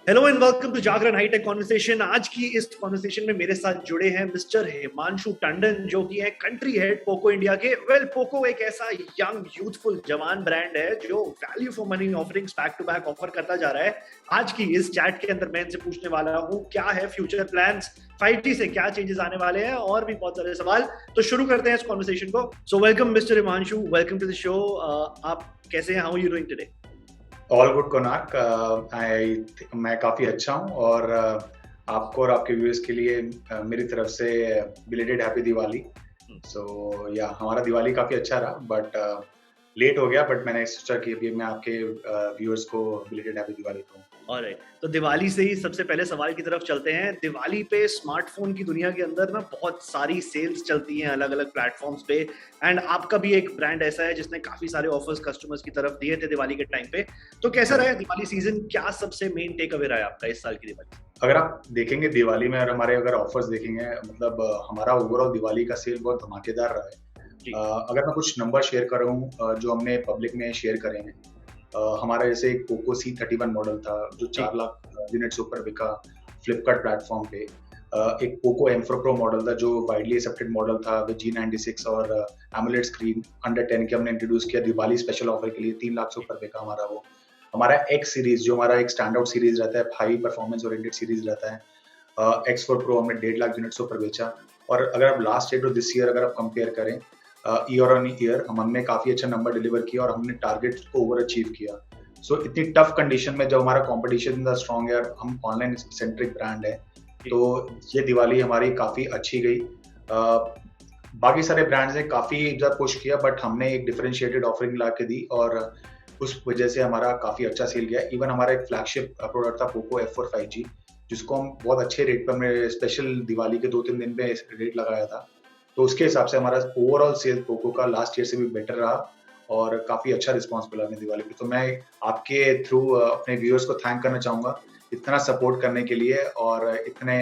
Hello and welcome to Jagran hitech conversation. आज की इस कॉन्वर्सेशन में मेरे साथ जुड़े हैं मिस्टर हिमांशु टंडन, जो कि है कंट्री हेड पोको इंडिया के। पोको एक ऐसा यंग यूथफुल जवान ब्रांड है जो value for money offerings back to back offer करता जा रहा है। आज की इस चैट के अंदर मैं इनसे पूछने वाला हूँ क्या है फ्यूचर प्लान्स, 5G से क्या चेंजेस आने वाले हैं और भी बहुत सारे सवाल। तो शुरू करते हैं इस कॉन्वर्सेशन को। So welcome mister Himanshu, welcome to the show. आप कैसे हैं? How are you doing today? All good Konark. मैं काफ़ी अच्छा हूँ और आपको और आपके व्यूअर्स के लिए मेरी तरफ से बिलेटेड हैप्पी दिवाली। सो या हमारा दिवाली काफ़ी अच्छा रहा बट लेट हो गया, बट मैंने सोचा कि अभी मैं आपके व्यूअर्स को बिलेटेड हैप्पी दिवाली दूँ। ऑलराइट, तो दिवाली से ही सबसे पहले सवाल की तरफ चलते हैं। दिवाली पे स्मार्टफोन की दुनिया के अंदर ना बहुत सारी सेल्स चलती हैं अलग अलग प्लेटफॉर्म्स पे, एंड आपका भी एक ब्रांड ऐसा है जिसने काफी सारे ऑफर्स कस्टमर्स की तरफ दिए थे दिवाली के टाइम पे। तो कैसा रहा दिवाली सीजन? क्या सबसे मेन टेक अवे रहा है आपका इस साल की दिवाली? अगर आप देखेंगे दिवाली में और हमारे अगर ऑफर्स देखेंगे, मतलब हमारा ओवरऑल दिवाली का सेल बहुत धमाकेदार रहा है। अगर मैं कुछ नंबर शेयर करूँ जो हमने पब्लिक में शेयर करे हैं, हमारा जैसे एक पोको C31 मॉडल था जो 4 लाख यूनिट से ऊपर बिका फ्लिपकार्ट प्लेटफॉर्म पे। एक पोको M4 Pro मॉडल था जो वाइडली एक्सेप्टेड मॉडल था विद G96 और एमोलेड स्क्रीन अंडर 10 के हमने इंट्रोड्यूस किया दिवाली स्पेशल ऑफर के लिए। 3 लाख से ऊपर बिका हमारा वो। हमारा X सीरीज जो हमारा एक स्टैंड आउट सीरीज रहता है, हाई परफॉर्मेंस ओरिएंटेड सीरीज रहता है, X4 Pro हमने 1.5 लाख यूनिट से ऊपर बेचा। और अगर आप लास्ट ईयर और दिस ईयर अगर आप कंपेयर करें ईयर ऑन ईयर, हमने काफी अच्छा नंबर डिलीवर किया और हमने टारगेट को ओवर अचीव किया। सो इतनी टफ कंडीशन में जब हमारा कंपटीशन इतना स्ट्रांग है, हम ऑनलाइन सेंट्रिक ब्रांड है, तो ये दिवाली हमारी काफी अच्छी गई। बाकी सारे ब्रांड्स ने काफी ज्यादा पुश किया बट हमने एक डिफरेंशिएटेड ऑफरिंग ला के दी और उस वजह से हमारा काफी अच्छा सेल गया। इवन हमारा एक फ्लैगशिप प्रोडक्ट था पोको F4 5G, जिसको हम बहुत अच्छे रेट पर, हमने स्पेशल दिवाली के 2-3 दिन पे रेट लगाया था, तो उसके हिसाब से हमारा ओवरऑल सेल पोको का लास्ट ईयर से भी बेटर रहा और काफी अच्छा रिस्पांस मिला हमें दिवाली पे। तो मैं आपके थ्रू अपने व्यूअर्स को थैंक करना चाहूंगा इतना सपोर्ट करने के लिए और इतने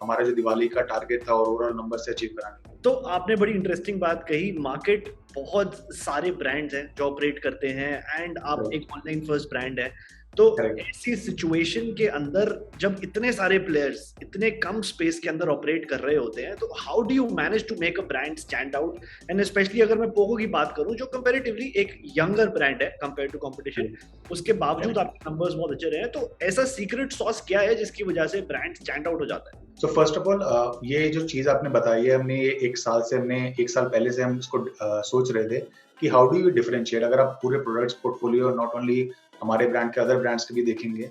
हमारा जो दिवाली का टारगेट था और ओवरऑल नंबर से अचीव कराने। तो आपने बड़ी इंटरेस्टिंग बात कही। मार्केट बहुत सारे ब्रांड्स हैं जो ऑपरेट करते हैं एंड आप एक ऑनलाइन फर्स्ट ब्रांड है, तो ऐसी सिचुएशन के अंदर जब इतने सारे प्लेयर्स इतने कम स्पेस के अंदर ऑपरेट कर रहे होते हैं, तो how do you manage to make a brand stand out? And specially अगर मैं पोको की बात करूं जो कंपैरेटिवली एक यंगर ब्रांड है कंपेयर टू कंपटीशन, उसके बावजूद आपके नंबर्स बहुत अच्छे रहे हैं। तो ऐसा सीक्रेट सॉस क्या है जिसकी वजह से ब्रांड स्टैंड आउट हो जाता है? सो फर्स्ट ऑफ ऑल, ये जो चीज आपने बताई है, हमने ये एक साल पहले से हम इसको सोच रहे थे कि हाउ डू यू डिफरेंशिएट। अगर आप पूरे प्रोडक्ट्स पोर्टफोलियो नॉट ओनली हमारे ब्रांड के अदर ब्रांड्स के भी देखेंगे,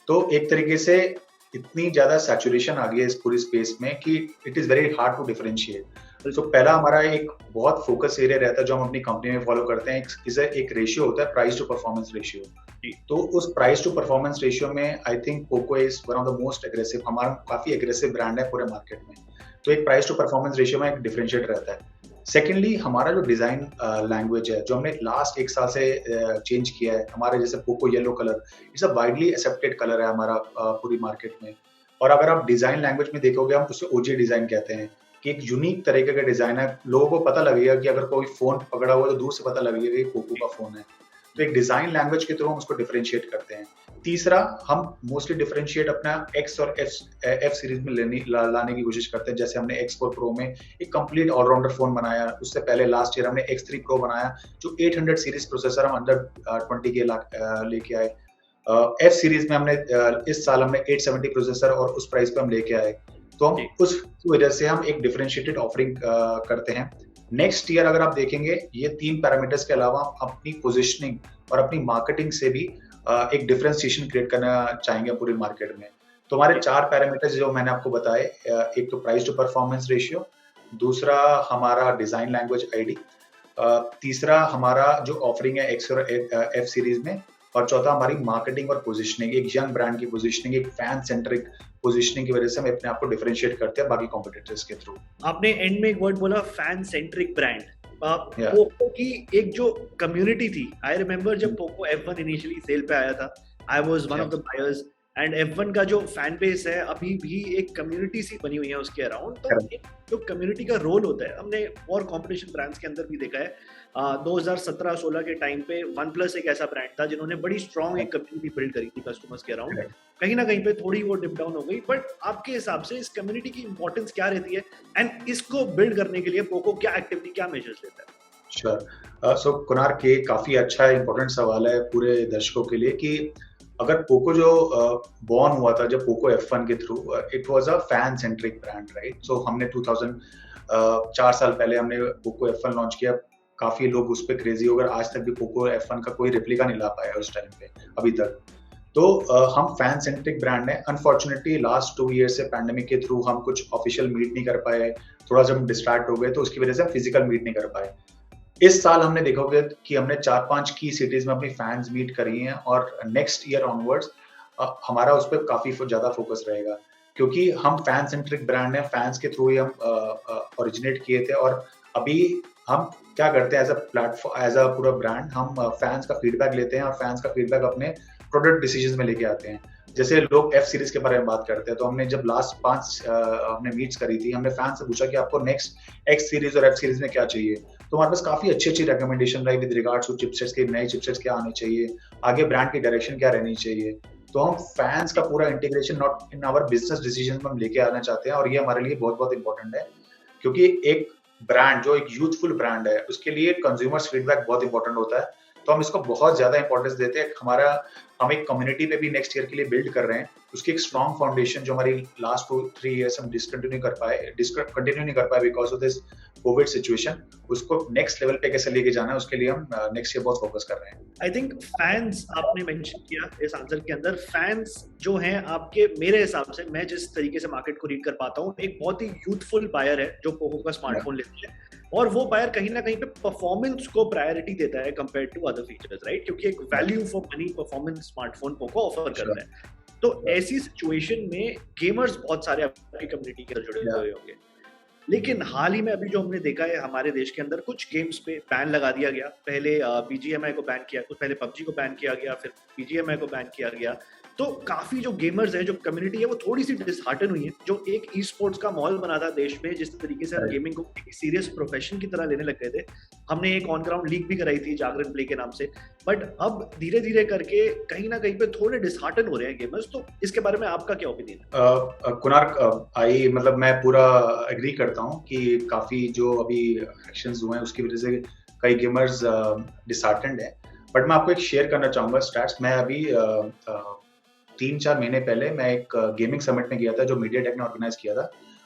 तो एक तरीके से इतनी ज्यादा सैचुरेशन आ गई है इस पूरी स्पेस में कि it is very hard to differentiate. तो पहला हमारा एक बहुत फोकस एरिया रहता है जो हम अपनी कंपनी में फॉलो करते हैं, एक रेशियो होता है, प्राइस टू परफॉर्मेंस रेशियो। तो उस प्राइस टू परफॉर्मेंस रेशियो में I think Poco is one of the most aggressive. हमारा काफी एग्रेसिव ब्रांड है पूरे मार्केट में, तो एक प्राइस टू परफॉर्मेंस रेशियो में एक डिफरेंशिएट रहता है। सेकेंडली, हमारा जो डिजाइन लैंग्वेज है जो हमने लास्ट एक साल से चेंज किया है, हमारे जैसे Poco yellow colour, it's a widely accepted colour है हमारा पूरी मार्केट में। और अगर आप डिजाइन लैंग्वेज में देखोगे, हम उसे ओजी डिजाइन कहते हैं कि एक यूनिक तरीके का डिजाइन है। लोगों को पता लगेगा कि अगर कोई फोन पकड़ा हुआ तो दूर से पता लगेगा कि पोको का फोन है। तो एक डिजाइन लैंग्वेज के थ्रू हम उसको डिफरेंशिएट करते हैं। तीसरा, हम मोस्टली डिफरेंशिएट अपना X और F सीरीज में लाने की कोशिश करते हैं। जैसे हमने X4 Pro में एक कंप्लीट ऑलराउंडर फोन बनाया। उससे पहले लास्ट ईयर हमने X3 Pro बनाया जो 800 सीरीज प्रोसेसर हम अंडर 20 के लेके आए। F सीरीज में हमने इस साल हमने 870 प्रोसेसर और उस प्राइस पे हम लेके आए। तो हम उस वजह से हम एक डिफरेंशिएटेड ऑफरिंग करते हैं। नेक्स्ट ईयर अगर आप देखेंगे, ये 3 पैरामीटर्स के अलावा अपनी पोजिशनिंग और अपनी मार्केटिंग से भी एक डिफरेंशिएशन क्रिएट करना चाहेंगे पूरी मार्केट में। तो हमारे 4 पैरामीटर्स जो मैंने आपको बताए, एक तो प्राइस टू परफॉर्मेंस रेशियो, दूसरा हमारा डिजाइन लैंग्वेज आईडी, तीसरा हमारा जो ऑफरिंग है X और F सीरीज में, और चौथा हमारी मार्केटिंग और पोजिशनिंग, एक यंग ब्रांड की पोजिशनिंग, एक फैन सेंट्रिक पोजिशनिंग की वजह से हम अपने आप को डिफरेंशिएट करते हैं बाकी कॉम्पिटिटर्स के थ्रू। आपने एंड में एक वर्ड बोला, फैन सेंट्रिक ब्रांड। पोको की एक जो कम्युनिटी थी, आई रिमेम्बर जब पोको F1 इनिशियली सेल पे आया था, I was one of the buyers and F1 का जो फैन बेस है अभी भी एक कम्युनिटी सी बनी हुई है उसके अराउंड। तो एक जो कम्युनिटी का रोल होता है, हमने और कंपटीशन ब्रांड्स के अंदर भी देखा है। 2017-16 के टाइम पे वन प्लस एक ऐसा ब्रांड था जिन्होंने बड़ी स्ट्रॉन्ग एक कम्युनिटी बिल्ड करी थी कस्टमर्स के अराउंड। कहीं ना कहीं पे थोड़ी वो डिप डाउन हो गई, बट आपके हिसाब से इस कम्युनिटी की इंपॉर्टेंस क्या रहती है, एंड इसको बिल्ड करने के लिए पोको क्या एक्टिविटी, क्या मेजर्स लेता है? श्योर। सो कुनार के काफी अच्छा इंपॉर्टेंट सवाल है पूरे दर्शकों के लिए कि अगर पोको जो बॉर्न हुआ था जब पोको F1 के through, it was a fan centric brand, right? So हमने 4 साल पहले हमने पोको F1 लॉन्च किया। काफी लोग उस पर क्रेजी हो गए। आज तक भी पोको F1 का कोई रिप्लिका नहीं ला पाया उस टाइम पे अभी तक। तो हम फैन सेंट्रिक ब्रांड है। अनफॉर्चुनेटली लास्ट 2 ईयर से पैंडेमिक के थ्रू हम कुछ ऑफिशियल मीट नहीं कर पाए, थोड़ा जब डिस्ट्रैक्ट हो गए तो उसकी वजह से हम फिजिकल मीट नहीं कर पाए। इस साल हमने देखोगे कि हमने 4-5 की सिटीज में अपनी फैंस मीट करी हैं और नेक्स्ट ईयर ऑनवर्ड्स हमारा उस पर काफी ज्यादा फोकस रहेगा, क्योंकि हम फैन सेंट्रिक ब्रांड है। फैंस के थ्रू ही हम ओरिजिनेट किए थे और अभी हम क्या करते हैं as a platform, as a पूरा ब्रांड, हम फैंस का फीडबैक लेते हैं और फैंस का फीडबैक अपने प्रोडक्ट डिसीजन में लेके आते हैं। जैसे लोग F सीरीज के बारे में बात करते हैं, तो हमने जब लास्ट 5 हमने मीट्स करी थी, हमने फैन से पूछा कि आपको नेक्स्ट X सीरीज और F सीरीज में क्या चाहिए। तो हमारे पास काफी अच्छी अच्छी रिकमेंडेशन रही विद रिगार्ड्स टू चिपसेट्स के, नए चिपसेट्स क्या आने चाहिए, आगे ब्रांड की डायरेक्शन क्या रहनी चाहिए। तो हम फैंस का पूरा integration not in our business decision में हम लेके आना चाहते हैं और ये हमारे लिए बहुत बहुत इंपॉर्टेंट है, क्योंकि एक ब्रांड जो एक यूथफुल ब्रांड है उसके लिए कंज्यूमर्स फीडबैक बहुत इंपॉर्टेंट होता है। तो हम इसको बहुत ज्यादा इंपॉर्टेंस देते हैं। हम एक कम्युनिटी पे भी नेक्स्ट ईयर के लिए बिल्ड कर रहे हैं, उसकी एक स्ट्रॉन्ग फाउंडेशन जो हमारी लास्ट 2-3 ईयर्स हम कंटिन्यू नहीं कर पाए because of this Covid situation, उसको नेक्स्ट लेवल पे कैसे लेके जाना है उसके लिए हम नेक्स्ट ईयर बहुत फोकस कर रहे हैं। आई थिंक फैंस आपने मेंशन किया इस आंसर के अंदर। फैंस जो हैं आपके, मेरे हिसाब से, मैं जिस तरीके से मार्केट को रीड कर पाता हूँ, एक बहुत ही यूथफुल बायर है जो पोको का स्मार्टफोन लेते हैं, और वो बायर कहीं ना कहीं पे परफॉर्मेंस को प्रायोरिटी देता है compare to other features, right? क्योंकि एक value for money performance smartphone Poco offer कर रहा है। तो ऐसी सिचुएशन में गेमर्स बहुत सारे आपकी कम्युनिटी के साथ जुड़े हुए होंगे, लेकिन हाल ही में अभी जो हमने देखा है हमारे देश के अंदर कुछ गेम्स पे बैन लगा दिया गया। पहले BGMI को बैन किया, कुछ पहले PUBG को बैन किया गया, फिर BGMI को बैन किया गया। तो काफी जो गेमर्स हैं, जो कम्युनिटी है, वो थोड़ी सी डिसहार्टन हुई है। जो एक ई स्पोर्ट्स का माहौल बना था देश में, जिस तरीके से हम गेमिंग को एक सीरियस प्रोफेशन की तरह लेने लग गए थे, हमने एक ऑन ग्राउंड लीग भी कराई थी जागरण प्ले के नाम से, बट अब धीरे धीरे करके कहीं ना कहीं पे थोड़े डिसहार्टन हो रहे हैं गेमर्स। तो इसके बारे में आपका क्या ओपिनियन है? कुनार, मतलब मैं पूरा एग्री करता हूँ कि काफी जो अभी एक्शंस हुए हैं उसकी वजह से कई गेमर्स डिसहार्टेंड हैं, बट मैं आपको एक शेयर करना चाहूंगा स्टैट्स। मैं अभी 3-4 महीने पहले मैं एक गेमिंग समिट में गया था जो मीडियाटेक ने ऑर्गेनाइज किया था।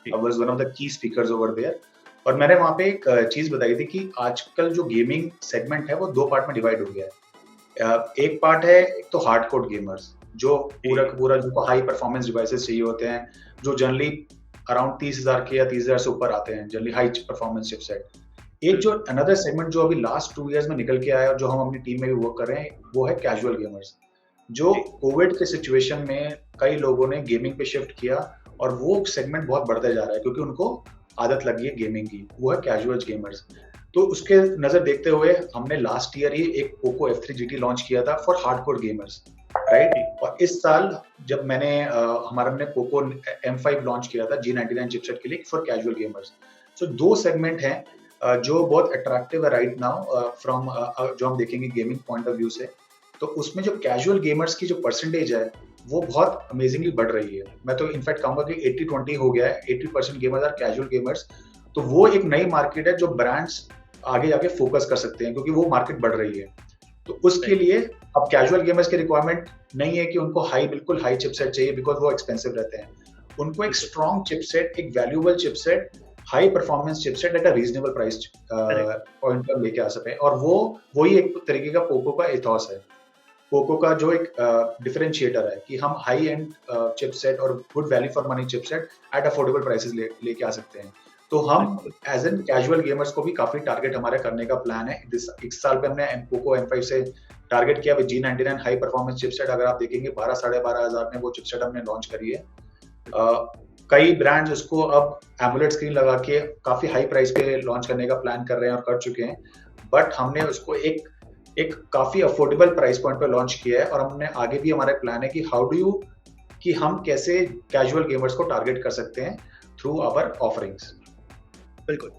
I was one of the key speakers over there, और मैंने वहाँ पे एक चीज बताई थी कि आजकल जो गेमिंग सेगमेंट है वो 2 पार्ट में डिवाइड हो गया है। एक पार्ट है, एक तो हार्डकोर गेमर्स जो पूरा जिनको हाई परफॉर्मेंस डिवाइसेस चाहिए होते हैं, जो जनरली अराउंड 30,000 के या 30,000 से ऊपर आते हैं, जनरली हाई परफॉर्मेंस चिपसेट। एक जो अनदर सेगमेंट जो अभी लास्ट 2 इयर्स में निकल के आया और जो हम अपनी टीम में भी वर्क कर रहे हैं, वो है कैजुअल गेमर्स, जो कोविड के सिचुएशन में कई लोगों ने गेमिंग पे शिफ्ट किया और वो सेगमेंट बहुत बढ़ता जा रहा है क्योंकि उनको आदत लगी है गेमिंग की, वो है कैजुअल गेमर्स। तो उसके नजर देखते हुए हमने लास्ट ईयर ही एक पोको F3 GT लॉन्च किया था फॉर हार्डकोर गेमर्स, राइट? और इस साल जब हमने पोको M5 लॉन्च किया था G99 चिपसेट के लिए for casual gamers. So 2 segment हैं जो बहुत अट्रैक्टिव है राइट नाउ फ्रॉम जो हम देखेंगे गेमिंग पॉइंट ऑफ व्यू से। तो उसमें जो कैजुअल गेमर्स की जो परसेंटेज है वो बहुत अमेजिंगली बढ़ रही है। मैं तो इनफैक्ट कहूंगा कि 80-20 हो गया है, 80% गेमर्स आर कैजुअल गेमर्स। तो वो एक नई मार्केट है जो ब्रांड्स आगे जाके फोकस कर सकते हैं क्योंकि वो मार्केट बढ़ रही है। तो उसके लिए अब कैजुअल गेमर्स की रिक्वायरमेंट नहीं है कि उनको बिल्कुल हाई चिपसेट चाहिए बिकॉज वो एक्सपेंसिव रहते हैं। उनको एक स्ट्रॉन्ग चिपसेट, एक valuable chipset, high performance chipset at a reasonable price point पर लेके आ सके। और वही एक तरीके का पोको का एथॉस है। पोको का जो एक डिफरेंशिएटर है कि हम हाई एंड चिपसेट और good value for money chipset at affordable prices लेके आ सकते हैं। तो हम एज एन कैजुअल गेमर्स को भी काफी टारगेट हमारे करने का प्लान है। इस साल पे हमने पोको M5 से टारगेट किया with G99 high performance chipset. अगर आप देखेंगे 12-12.5 हज़ार में वो चिपसेट हमने लॉन्च करी है। कई ब्रांड्स उसको अब एमुलेट स्क्रीन लगा के काफी हाई प्राइस पे लॉन्च करने का प्लान कर रहे हैं और कर चुके हैं, बट हमने उसको एक काफी अफोर्डेबल प्राइस पॉइंट पे लॉन्च किया है। और हमने आगे भी हमारा प्लान है कि हाउ डू यू कि हम कैसे कैजुअल गेमर्स को टारगेट कर सकते हैं थ्रू आवर ऑफरिंग्स। बिल्कुल।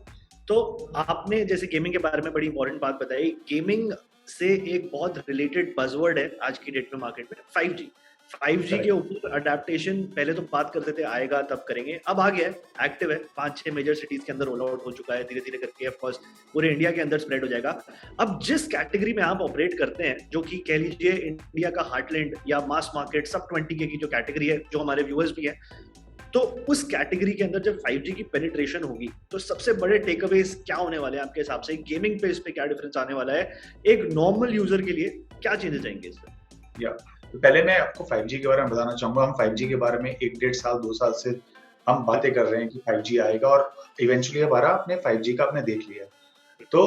तो आपने जैसे गेमिंग के बारे में बड़ी इंपॉर्टेंट बात बताई, गेमिंग से एक बहुत रिलेटेड बज़वर्ड है आज की डेट में मार्केट में, 5G। 5G के ऊपर अडेप्टेशन पहले तो बात करते थे आएगा तब करेंगे, अब आ गया है, एक्टिव है, 5-6 मेजर सिटीज के अंदर रोल आउट हो चुका है, धीरे धीरे करके ऑफ कोर्स पूरे इंडिया के अंदर स्प्रेड हो जाएगा। अब जिस कैटेगरी में आप ऑपरेट करते हैं, जो कि कह लीजिए इंडिया का हार्टलैंड या मास मार्केट सब 20K की जो कैटेगरी है, जो हमारे व्यूअर्स भी हैं, तो उस कैटेगरी के अंदर जब 5G की पेनिट्रेशन होगी तो सबसे बड़े टेक अवेज क्या होने वाले हैं आपके हिसाब से? गेमिंग पे इस पे क्या डिफरेंस आने वाला है? एक नॉर्मल यूजर के लिए क्या चेंजेस आएंगे इसमें? तो पहले मैं आपको 5G के बारे में बताना चाहूंगा। हम 5G के बारे में 1-1.5 साल 2 साल से हम बातें कर रहे हैं कि 5G आएगा, और इवेंचुअली हमारा अपने 5G का आपने देख लिया। तो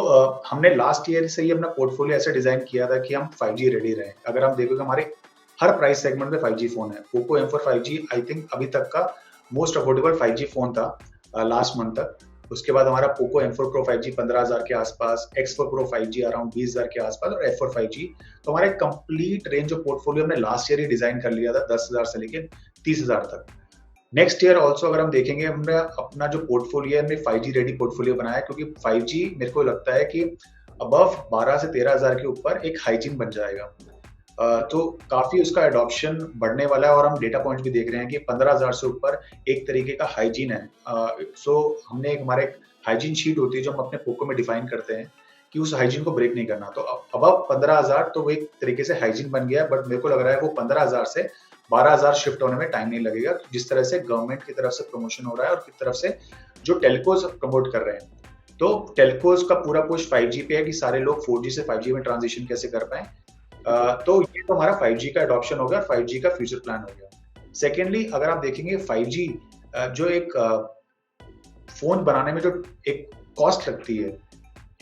हमने लास्ट ईयर से ही अपना पोर्टफोलियो ऐसे डिजाइन किया था कि हम 5G रेडी रहें। अगर हम देखोगे हमारे हर प्राइस सेगमेंट में 5G फोन है। Poco M4 5G I think अभी तक का मोस्ट अफोर्डेबल 5G फोन था लास्ट मंथ तक। उसके बाद हमारा पोको M4 Pro 5G 15,000 के आसपास, X4 Pro 5G अराउंड 20,000 के आसपास, और F4 5G। तो हमारे कंप्लीट रेंज ऑफ पोर्टफोलियो हमने लास्ट ईयर ही डिजाइन कर लिया था 10,000 से लेकर 30,000 तक। नेक्स्ट ईयर ऑल्सो अगर हम देखेंगे, हमने अपना जो पोर्टफोलियो है हमने 5G रेडी पोर्टफोलियो बनाया है, क्योंकि 5G मेरे को लगता है कि अबव 12 से 13,000 के ऊपर एक हाइजीन बन जाएगा। तो काफी उसका एडॉप्शन बढ़ने वाला है, और हम डेटा पॉइंट्स भी देख रहे हैं कि 15,000 से ऊपर एक तरीके का हाइजीन है। सो हमने हमारे हाइजीन शीट होती है जो हम अपने पोको में डिफाइन करते हैं कि उस हाइजीन को ब्रेक नहीं करना। तो अबव 15,000 तो वो एक तरीके से हाइजीन बन गया है, बट मेरे को लग रहा है वो 15,000 से 12,000 शिफ्ट होने में टाइम नहीं लगेगा, जिस तरह से गवर्नमेंट की तरफ से प्रमोशन हो रहा है और किस तरफ से जो टेलकोज प्रमोट कर रहे हैं। तो टेलकोज का पूरा पुश 5G पे है कि सारे लोग 4G से 5G में ट्रांजिशन कैसे कर पाए। तो ये तो हमारा 5G का एडॉप्शन हो गया, 5G का फ्यूचर प्लान हो गया। सेकेंडली अगर आप देखेंगे 5G जो एक फोन बनाने में जो एक कॉस्ट लगती है,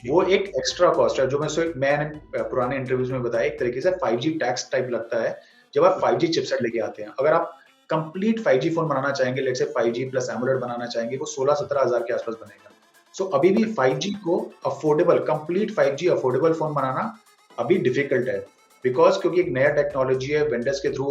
वो एक एक्स्ट्रा कॉस्ट है, जो मैंने पुराने इंटरव्यूज में बताया, एक तरीके से 5G टैक्स टाइप लगता है जब आप 5G चिपसेट लेके आते हैं। अगर आप कंप्लीट 5G फोन बनाना चाहेंगे, let's say 5G plus AMOLED बनाना चाहेंगे, वो 16-17 हज़ार के आसपास बनेगा। सो अभी भी 5G को affordable, complete 5G affordable phone बनाना अभी डिफिकल्ट है, बिकॉज क्योंकि एक नया टेक्नोलॉजी है, वेंडर्स के थ्रू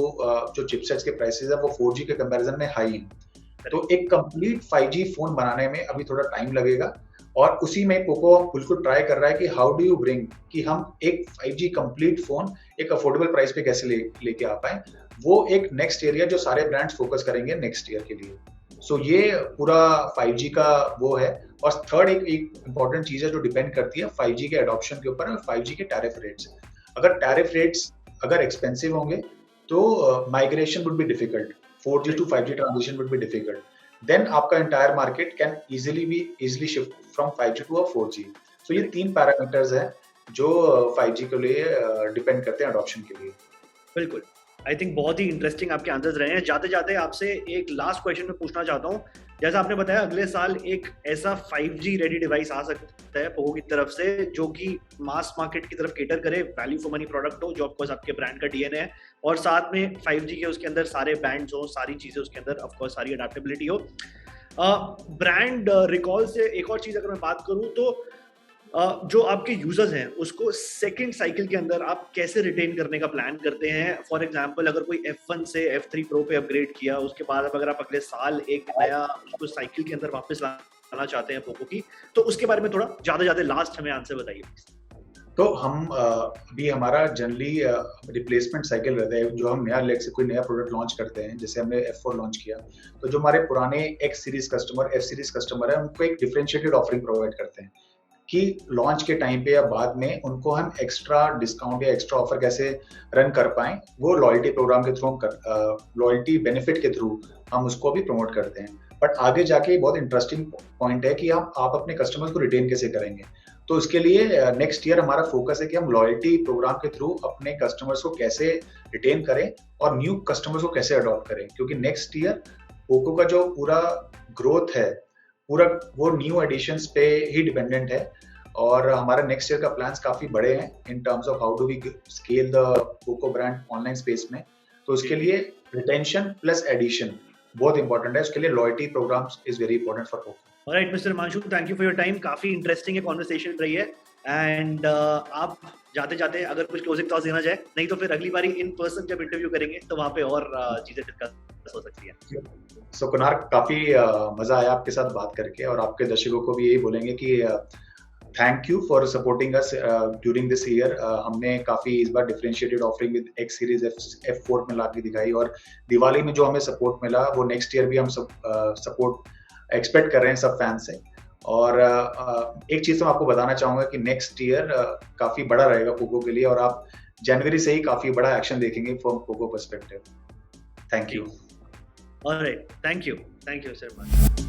जो चिपसेट्स के प्राइसेस है वो 4G के कंपैरिजन में हाई है। तो एक कंप्लीट 5G फोन बनाने में अभी थोड़ा टाइम लगेगा, और उसी में पोको बिल्कुल ट्राई कर रहा है कि हाउ डू यू ब्रिंग, कि हम एक 5G कंप्लीट फोन एक अफोर्डेबल प्राइस पे कैसे लेके आ पाए। वो एक नेक्स्ट एरिया जो सारे ब्रांड्स फोकस करेंगे नेक्स्ट ईयर के लिए। सो ये पूरा 5G का वो है। और थर्ड एक इंपॉर्टेंट चीज है जो डिपेंड करती है 5G के एडॉप्शन के ऊपर, 5G के टैरिफ रेट्स। अगर टैरिफ रेट्स अगर एक्सपेंसिव होंगे तो migration would be difficult, 4G to 5G transition would be difficult, then आपका entire market can easily shift from 5G to 4G। So ये 3 पैरामीटर्स हैं जो 5G के लिए डिपेंड करते हैं एडॉप्शन के लिए। बिल्कुल, आई थिंक बहुत ही इंटरेस्टिंग आपके आंसर्स रहे हैं। जाते जाते आपसे एक लास्ट क्वेश्चन मैं पूछना चाहता हूँ। जैसा आपने बताया अगले साल एक ऐसा 5G रेडी डिवाइस आ सकता है पोको की तरफ से, जो कि मास मार्केट की तरफ केटर करे, वैल्यू फॉर मनी प्रोडक्ट हो, जो ऑफकोर्स आपके ब्रांड का डीएनए है, और साथ में 5G के उसके अंदर सारे बैंड्स हो, सारी चीजें उसके अंदर, ऑफकोर्स सारी अडेप्टेबिलिटी हो। ब्रांड रिकॉल से एक और चीज अगर मैं बात करूं तो जो आपके यूजर्स हैं उसको सेकंड साइकिल के अंदर आप कैसे रिटेन करने का प्लान करते हैं? फॉर एग्जांपल अगर कोई F1 से F3 Pro पे अपग्रेड किया, उसके बाद अगर आप अगले साल एक नया उसको साइकिल के अंदर वापस लाना चाहते हैं पोको की, तो उसके बारे में थोड़ा ज्यादा लास्ट हमें आंसर बताइए। तो हम अभी हमारा जनरली रिप्लेसमेंट साइकिल रहता है, जो हम नया लेट से कोई नया प्रोडक्ट लॉन्च करते हैं, जैसे हमने F4 लॉन्च किया, तो जो हमारे पुराने X series customer, F series customer है, उनको एक डिफरेंशिएटेड ऑफरिंग प्रोवाइड करते हैं कि लॉन्च के टाइम पे या बाद में उनको हम एक्स्ट्रा डिस्काउंट या एक्स्ट्रा ऑफर कैसे रन कर पाएं, वो लॉयल्टी प्रोग्राम के थ्रू हम लॉयल्टी बेनिफिट के थ्रू हम उसको भी प्रमोट करते हैं। बट आगे जाके बहुत इंटरेस्टिंग पॉइंट है कि आप अपने कस्टमर्स को रिटेन कैसे करेंगे। तो इसके लिए नेक्स्ट ईयर हमारा फोकस है कि हम लॉयल्टी प्रोग्राम के थ्रू अपने कस्टमर्स को कैसे रिटेन करें और न्यू कस्टमर्स को कैसे अडॉप्ट करें, क्योंकि नेक्स्ट ईयर पोको का जो पूरा ग्रोथ है पूरा वो न्यू एडिशंस पे ही डिपेंडेंट है, और हमारा नेक्स्ट ईयर का प्लान्स काफी बड़े हैं in terms of how do we scale the Poco brand online space में। तो उसके लिए रिटेंशन प्लस एडिशन बहुत इंपॉर्टेंट है, उसके लिए loyalty programmes is very important for Poco. Alright mister Himanshu, thank you for your time. काफी इंटरेस्टिंग है कॉन्वर्सेशन रही है, एंड आप जाते जाते अगर कुछ क्लोजिंग थॉट्स देना चाहे, नहीं तो फिर अगली बारी इन पर्सन जब इंटरव्यू करेंगे तो वहाँ पे और चीजें डिस्कस हो सकती है। सो कुनार, काफी मजा आया आपके साथ बात करके, और आपके दर्शकों को भी यही बोलेंगे कि thank you for supporting us during this year. हमने काफी इस बार differentiated offering with X series F4 में लाके दिखाई, और दिवाली में जो हमें सपोर्ट मिला वो नेक्स्ट ईयर भी हम सब सपोर्ट एक्सपेक्ट कर रहे हैं सब फैन से। और एक चीज तो मैं आपको बताना चाहूंगा कि नेक्स्ट ईयर काफी बड़ा रहेगा पोको के लिए, और आप जनवरी से ही काफी बड़ा एक्शन देखेंगे from Poco perspective. Thank you. All right. Thank you. Thank you so much.